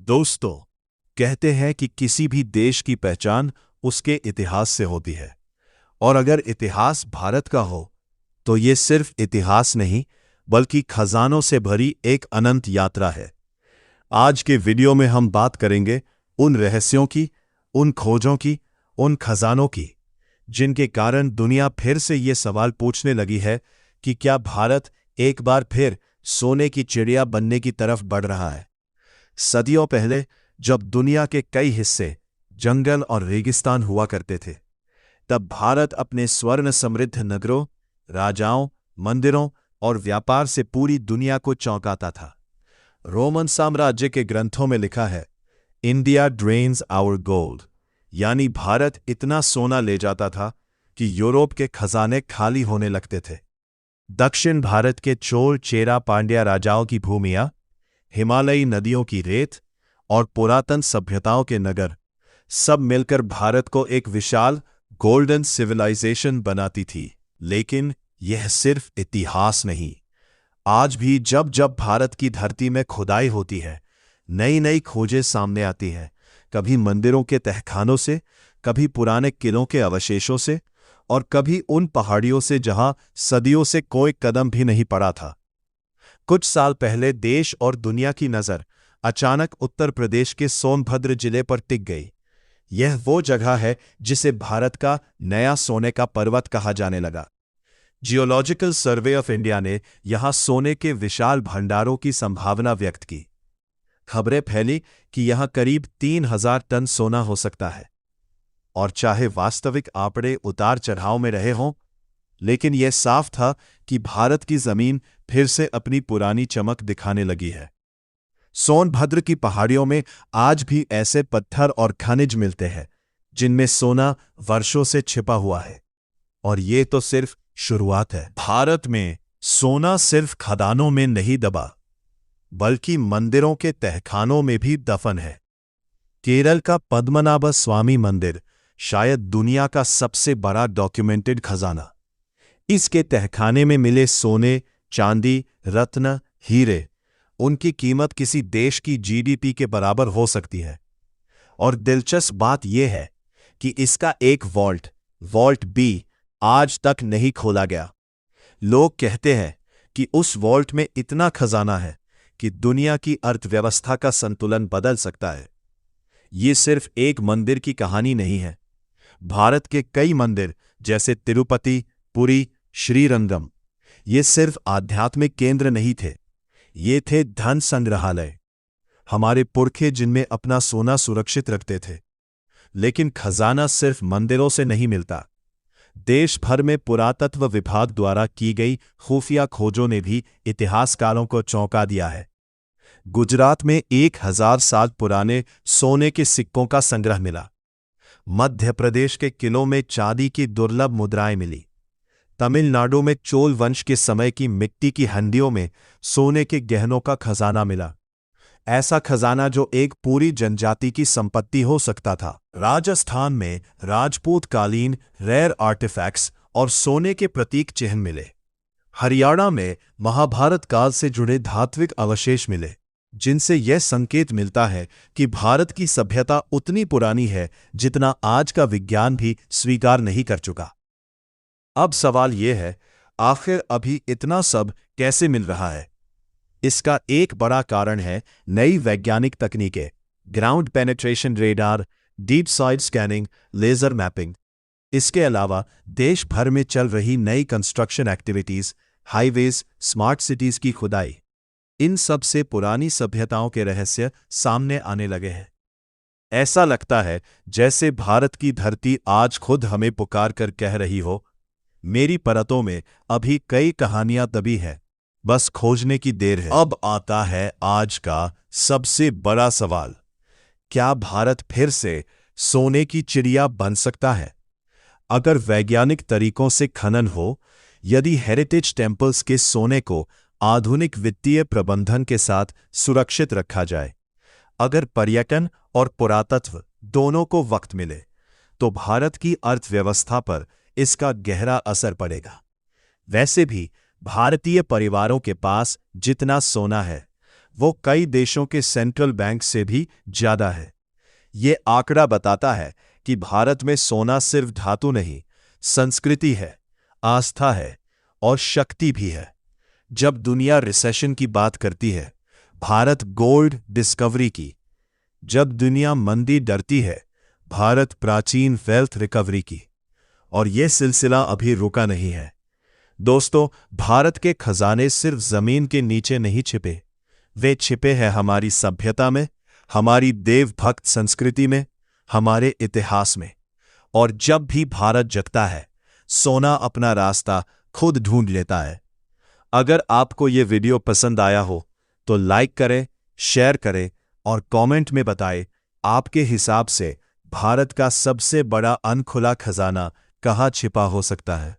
दोस्तों, कहते हैं कि किसी भी देश की पहचान उसके इतिहास से होती है। और अगर इतिहास भारत का हो तो ये सिर्फ इतिहास नहीं बल्कि खजानों से भरी एक अनंत यात्रा है। आज के वीडियो में हम बात करेंगे उन रहस्यों की, उन खोजों की, उन खजानों की जिनके कारण दुनिया फिर से ये सवाल पूछने लगी है कि क्या भारत एक बार फिर सोने की चिड़िया बनने की तरफ बढ़ रहा है। सदियों पहले जब दुनिया के कई हिस्से जंगल और रेगिस्तान हुआ करते थे, तब भारत अपने स्वर्ण समृद्ध नगरों, राजाओं, मंदिरों और व्यापार से पूरी दुनिया को चौंकाता था। रोमन साम्राज्य के ग्रंथों में लिखा है, इंडिया ड्रेन्स आवर गोल्ड, यानी भारत इतना सोना ले जाता था कि यूरोप के खजाने खाली होने लगते थे। दक्षिण भारत के चोल, चेरा, पांड्या राजाओं की भूमियां, हिमालयी नदियों की रेत और पुरातन सभ्यताओं के नगर सब मिलकर भारत को एक विशाल गोल्डन सिविलाइजेशन बनाती थी। लेकिन यह सिर्फ इतिहास नहीं, आज भी जब जब भारत की धरती में खुदाई होती है, नई नई खोजें सामने आती हैं। कभी मंदिरों के तहखानों से, कभी पुराने किलों के अवशेषों से और कभी उन पहाड़ियों से जहां सदियों से कोई कदम भी नहीं पड़ा था। कुछ साल पहले देश और दुनिया की नज़र अचानक उत्तर प्रदेश के सोनभद्र जिले पर टिक गई। यह वो जगह है जिसे भारत का नया सोने का पर्वत कहा जाने लगा। जियोलॉजिकल सर्वे ऑफ इंडिया ने यहां सोने के विशाल भंडारों की संभावना व्यक्त की। खबरें फैली कि यहां करीब 3000 टन सोना हो सकता है। और चाहे वास्तविक आंकड़े उतार चढ़ाव में रहे हों, लेकिन यह साफ था कि भारत की जमीन फिर से अपनी पुरानी चमक दिखाने लगी है। सोनभद्र की पहाड़ियों में आज भी ऐसे पत्थर और खनिज मिलते हैं जिनमें सोना वर्षों से छिपा हुआ है। और ये तो सिर्फ शुरुआत है। भारत में सोना सिर्फ खदानों में नहीं दबा, बल्कि मंदिरों के तहखानों में भी दफन है। केरल का पद्मनाभ स्वामी मंदिर शायद दुनिया का सबसे बड़ा डॉक्यूमेंटेड खजाना। इसके तहखाने में मिले सोने, चांदी, रत्न, हीरे, उनकी कीमत किसी देश की जीडीपी के बराबर हो सकती है। और दिलचस्प बात यह है कि इसका एक वॉल्ट बी, आज तक नहीं खोला गया। लोग कहते हैं कि उस वॉल्ट में इतना खजाना है कि दुनिया की अर्थव्यवस्था का संतुलन बदल सकता है। ये सिर्फ एक मंदिर की कहानी नहीं है। भारत के कई मंदिर जैसे तिरुपति, पुरी, श्रीरंगम, ये सिर्फ आध्यात्मिक केंद्र नहीं थे, ये थे धन संग्रहालय। हमारे पुरखे जिनमें अपना सोना सुरक्षित रखते थे। लेकिन खजाना सिर्फ मंदिरों से नहीं मिलता। देश भर में पुरातत्व विभाग द्वारा की गई खुफिया खोजों ने भी इतिहासकारों को चौंका दिया है। गुजरात में 1000 साल पुराने सोने के सिक्कों का संग्रह मिला। मध्य प्रदेश के किलों में चांदी की दुर्लभ मुद्राएं मिली। तमिलनाडु में चोल वंश के समय की मिट्टी की हंडियों में सोने के गहनों का खजाना मिला। ऐसा खजाना जो एक पूरी जनजाति की संपत्ति हो सकता था। राजस्थान में राजपूत कालीन रेयर आर्टिफैक्ट्स और सोने के प्रतीक चिन्ह मिले। हरियाणा में महाभारत काल से जुड़े धात्विक अवशेष मिले, जिनसे यह संकेत मिलता है कि भारत की सभ्यता उतनी पुरानी है जितना आज का विज्ञान भी स्वीकार नहीं कर चुका। अब सवाल यह है, आखिर अभी इतना सब कैसे मिल रहा है? इसका एक बड़ा कारण है नई वैज्ञानिक तकनीकें, ground penetration radar, deep soil scanning, laser mapping. इसके अलावा देश भर में चल रही नई construction activities, highways, smart cities की खुदाई, इन सब से पुरानी सभ्यताओं के रहस्य सामने आने लगे हैं। ऐसा लगता है जैसे भारत की धरती आज खुद हमें पुकार कर कह रही हो, मेरी परतों में अभी कई कहानियां दबी हैं, बस खोजने की देर है। अब आता है आज का सबसे बड़ा सवाल, क्या भारत फिर से सोने की चिड़िया बन सकता है? अगर वैज्ञानिक तरीकों से खनन हो, यदि हेरिटेज टेम्पल्स के सोने को आधुनिक वित्तीय प्रबंधन के साथ सुरक्षित रखा जाए, अगर पर्यटन और पुरातत्व दोनों को वक्त मिले, तो भारत की अर्थव्यवस्था पर इसका गहरा असर पड़ेगा। वैसे भी भारतीय परिवारों के पास जितना सोना है, वो कई देशों के सेंट्रल बैंक से भी ज्यादा है। ये आंकड़ा बताता है कि भारत में सोना सिर्फ धातु नहीं, संस्कृति है, आस्था है और शक्ति भी है। जब दुनिया रिसेशन की बात करती है, भारत गोल्ड डिस्कवरी की। जब दुनिया मंदी डरती है, भारत प्राचीन वेल्थ रिकवरी की। और यह सिलसिला अभी रुका नहीं है। दोस्तों, भारत के खजाने सिर्फ जमीन के नीचे नहीं छिपे, वे छिपे हैं हमारी सभ्यता में, हमारी देवभक्त संस्कृति में, हमारे इतिहास में। और जब भी भारत जगता है, सोना अपना रास्ता खुद ढूंढ लेता है। अगर आपको ये वीडियो पसंद आया हो तो लाइक करें, शेयर करें और कमेंट में बताएं आपके हिसाब से भारत का सबसे बड़ा अनखुला खजाना कहाँ छिपा हो सकता है।